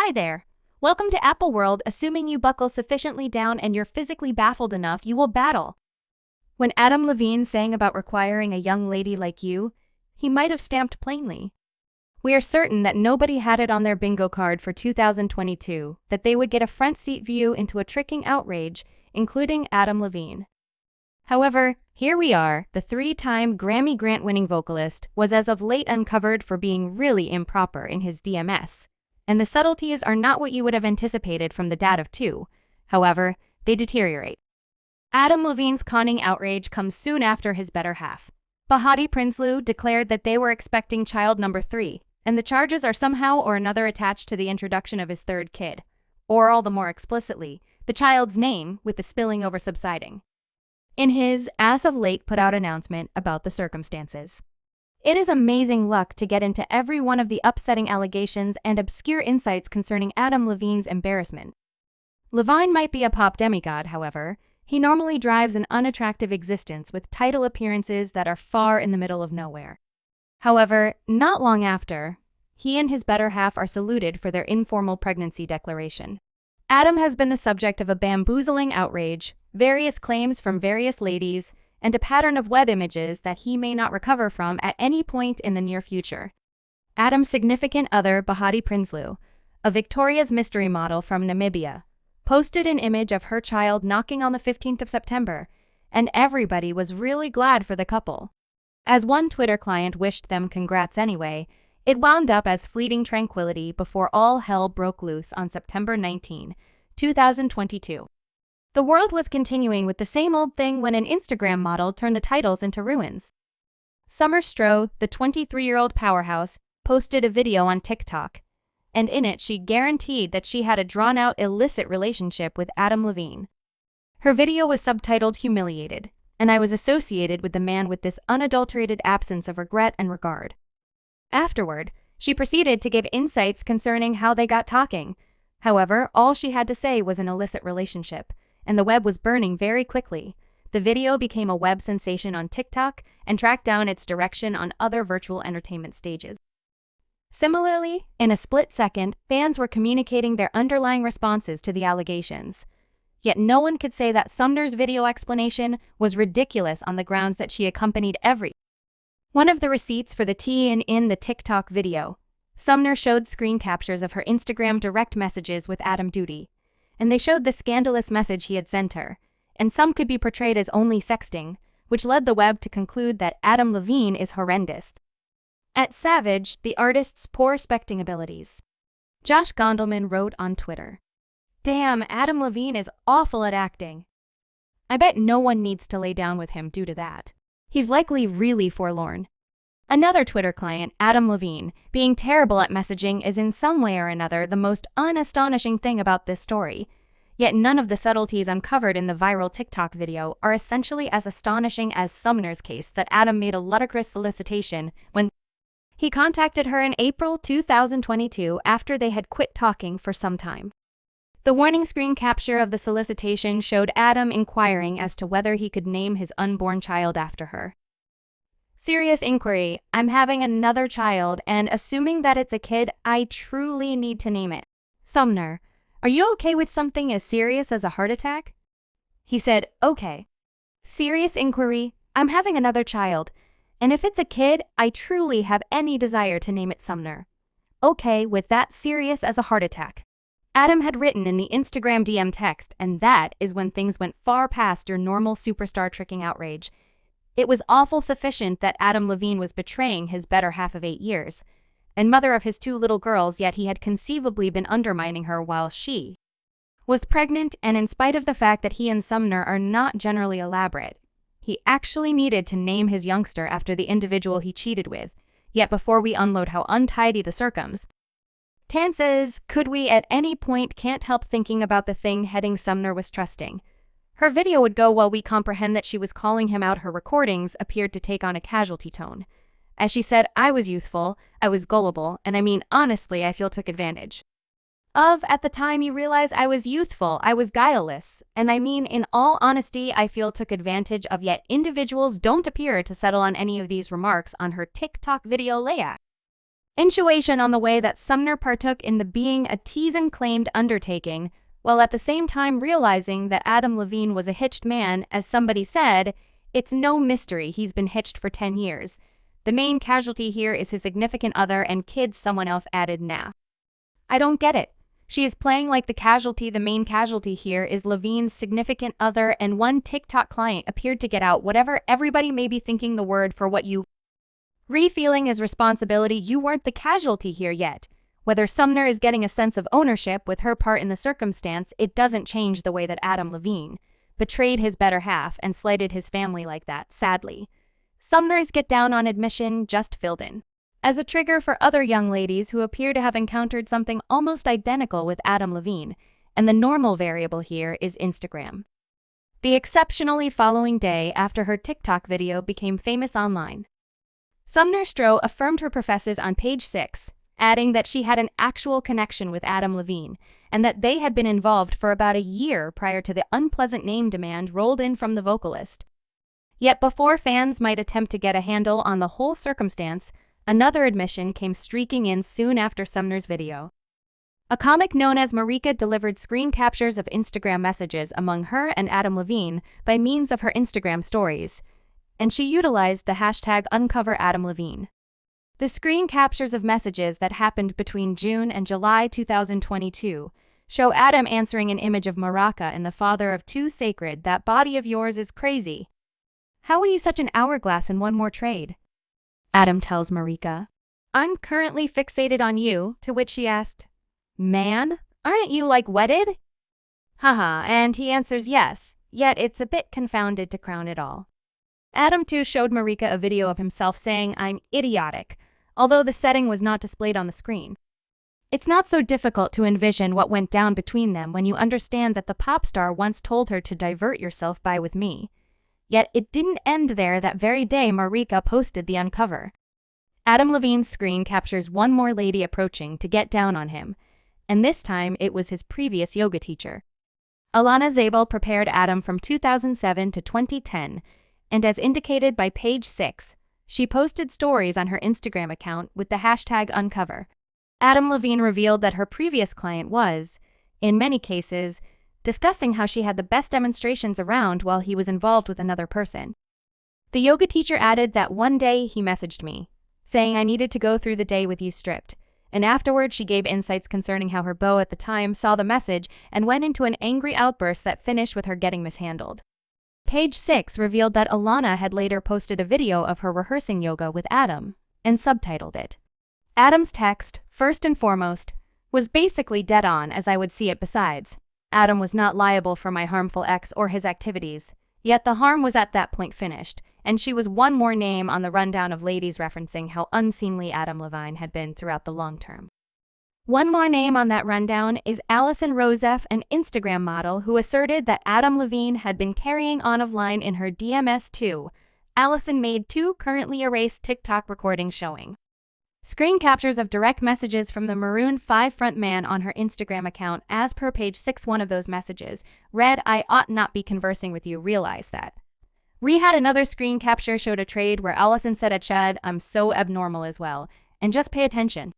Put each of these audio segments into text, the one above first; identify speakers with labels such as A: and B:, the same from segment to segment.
A: Hi there. Welcome to Apple World. Assuming you buckle sufficiently down and you're physically baffled enough, you will battle. When Adam Levine sang about requiring a young lady like you, he might have stamped plainly. We are certain that nobody had it on their bingo card for 2022 that they would get a front seat view into a tricking outrage, including Adam Levine. However, here we are. The three-time Grammy grant-winning vocalist was as of late uncovered for being really improper in his DMS. And the subtleties are not what you would have anticipated from the dad of two. However, they deteriorate. Adam Levine's conning outrage comes soon after his better half. Behati Prinsloo declared that they were expecting child number 3, and the charges are somehow or another attached to the introduction of his third kid, or all the more explicitly, the child's name, with the spilling over subsiding. In his as of late put out announcement about the circumstances. It is amazing luck to get into every one of the upsetting allegations and obscure insights concerning Adam Levine's embarrassment. Levine might be a pop demigod, however. He normally drives an unattractive existence with title appearances that are far in the middle of nowhere. However, not long after, he and his better half are saluted for their informal pregnancy declaration. Adam has been the subject of a bamboozling outrage, various claims from various ladies, and a pattern of web images that he may not recover from at any point in the near future. Adam's significant other, Behati Prinsloo, a Victoria's mystery model from Namibia, posted an image of her child knocking on the 15th of September, and everybody was really glad for the couple. As one Twitter client wished them congrats anyway, it wound up as fleeting tranquility before all hell broke loose on September 19, 2022. The world was continuing with the same old thing when an Instagram model turned the titles into ruins. Summer Stroh, the 23-year-old powerhouse, posted a video on TikTok, and in it she guaranteed that she had a drawn-out illicit relationship with Adam Levine. Her video was subtitled "Humiliated," and I was associated with the man with this unadulterated absence of regret and regard. Afterward, she proceeded to give insights concerning how they got talking. However, all she had to say was an illicit relationship, and the web was burning very quickly. The video became a web sensation on TikTok and tracked down its direction on other virtual entertainment stages. Similarly, in a split second, fans were communicating their underlying responses to the allegations. Yet no one could say that Sumner's video explanation was ridiculous on the grounds that she accompanied every one of the receipts for the tea in the TikTok video. Sumner showed screen captures of her Instagram direct messages with Adam Duty, and they showed the scandalous message he had sent her, and some could be portrayed as only sexting, which led the web to conclude that Adam Levine is horrendous. At Savage, the artist's poor specting abilities. Josh Gondelman wrote on Twitter, "Damn, Adam Levine is awful at acting. I bet no one needs to lay down with him due to that. He's likely really forlorn." Another Twitter client, Adam Levine, being terrible at messaging is in some way or another the most unastonishing thing about this story. Yet none of the subtleties uncovered in the viral TikTok video are essentially as astonishing as Sumner's case that Adam made a ludicrous solicitation when he contacted her in April 2022 after they had quit talking for some time. The warning screen capture of the solicitation showed Adam inquiring as to whether he could name his unborn child after her. "Serious inquiry. I'm having another child, and assuming that it's a kid, I truly need to name it. Sumner, are you okay with something as serious as a heart attack?" He said, "Okay. Serious inquiry. I'm having another child, and if it's a kid, I truly have any desire to name it Sumner. Okay with that serious as a heart attack." Adam had written in the Instagram DM text, and that is when things went far past your normal superstar tricking outrage. It was awful sufficient that Adam Levine was betraying his better half of 8 years, and mother of his 2 little girls, yet he had conceivably been undermining her while she was pregnant, and in spite of the fact that he and Sumner are not generally elaborate, he actually needed to name his youngster after the individual he cheated with. Yet before we unload how untidy the circumstances, could we at any point can't help thinking about the thing heading Sumner was trusting. Her video would go while we comprehend that she was calling him out. Her recordings appeared to take on a casualty tone. As she said, "I was youthful, I was gullible, and I mean honestly I feel took advantage of. At the time you realize I was youthful, I was guileless, and I mean in all honesty I feel took advantage of, yet individuals don't appear to settle on any of these remarks on her TikTok video layout. intuition on the way that Sumner partook in the being a tease and claimed undertaking, while at the same time realizing that Adam Levine was a hitched man. As somebody said, it's no mystery he's been hitched for 10 years. The main casualty here is his significant other and kids, someone else added. Nah. I don't get it. She is playing like the casualty. The main casualty here is Levine's significant other, and one TikTok client appeared to get out whatever everybody may be thinking the word for what you re-feeling is responsibility. You weren't the casualty here yet. Whether Sumner is getting a sense of ownership with her part in the circumstance, it doesn't change the way that Adam Levine betrayed his better half and slighted his family like that, sadly. Sumner's get down on admission just filled in as a trigger for other young ladies who appear to have encountered something almost identical with Adam Levine, and the normal variable here is Instagram. The exceptionally following day after her TikTok video became famous online, Sumner Stroh affirmed her professes on page 6, adding that she had an actual connection with Adam Levine and that they had been involved for about a year prior to the unpleasant name demand rolled in from the vocalist. Yet before fans might attempt to get a handle on the whole circumstance, another admission came streaking in soon after Sumner's video. A comic known as Marika delivered screen captures of Instagram messages among her and Adam Levine by means of her Instagram stories, and she utilized the hashtag #UncoverAdamLevine. The screen captures of messages that happened between June and July 2022 show Adam answering an image of Marika and the father of two sacred. That body of yours is crazy. How are you such an hourglass in one more trade? Adam tells Marika, I'm currently fixated on you, to which she asked, man, aren't you like wedded? Haha, and he answers yes, yet it's a bit confounded to crown it all. Adam too showed Marika a video of himself saying, I'm idiotic, although the setting was not displayed on the screen. It's not so difficult to envision what went down between them when you understand that the pop star once told her to divert yourself by with me. Yet it didn't end there. That very day, Marika posted the uncover. Adam Levine's screen captures one more lady approaching to get down on him, and this time it was his previous yoga teacher. Alana Zabel prepared Adam from 2007 to 2010, and as indicated by page 6, she posted stories on her Instagram account with the hashtag #uncover. Adam Levine revealed that her previous client was, in many cases, discussing how she had the best demonstrations around while he was involved with another person. The yoga teacher added that one day he messaged me, saying I needed to go through the day with you stripped, and afterward she gave insights concerning how her beau at the time saw the message and went into an angry outburst that finished with her getting mishandled. Page 6 revealed that Alana had later posted a video of her rehearsing yoga with Adam, and subtitled it. Adam's text, first and foremost, was basically dead on as I would see it. Besides, Adam was not liable for my harmful ex or his activities, yet the harm was at that point finished, and she was one more name on the rundown of ladies referencing how unseemly Adam Levine had been throughout the long term. One more name on that rundown is Allison Roseff, an Instagram model who asserted that Adam Levine had been carrying on offline in her DMs too. Allison made 2 currently erased TikTok recordings showing screen captures of direct messages from the Maroon 5 frontman on her Instagram account. As per page 6, one of those messages read, I ought not be conversing with you, realize that. Had another screen capture showed a trade where Allison said at Chad, I'm so abnormal as well, and just pay attention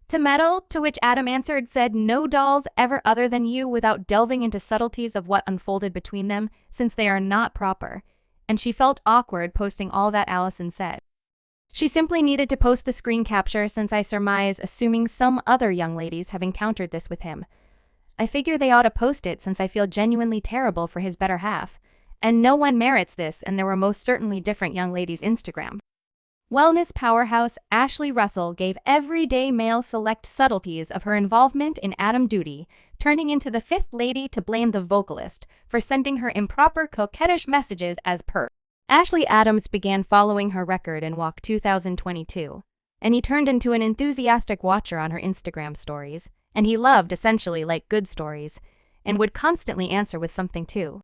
A: to metal, to which Adam answered, said no dolls ever other than you, without delving into subtleties of what unfolded between them, since they are not proper, and she felt awkward posting all that Allison said. She simply needed to post the screen capture since I surmise assuming some other young ladies have encountered this with him. I figure they ought to post it since I feel genuinely terrible for his better half, and no one merits this, and there were most certainly different young ladies' Instagram. Wellness powerhouse Ashley Russell gave everyday male select subtleties of her involvement in Adam Duty, turning into the 5th lady to blame the vocalist for sending her improper coquettish messages as per. Ashley Adams began following her record in Walk 2022, and he turned into an enthusiastic watcher on her Instagram stories, and he loved essentially like good stories, and would constantly answer with something too.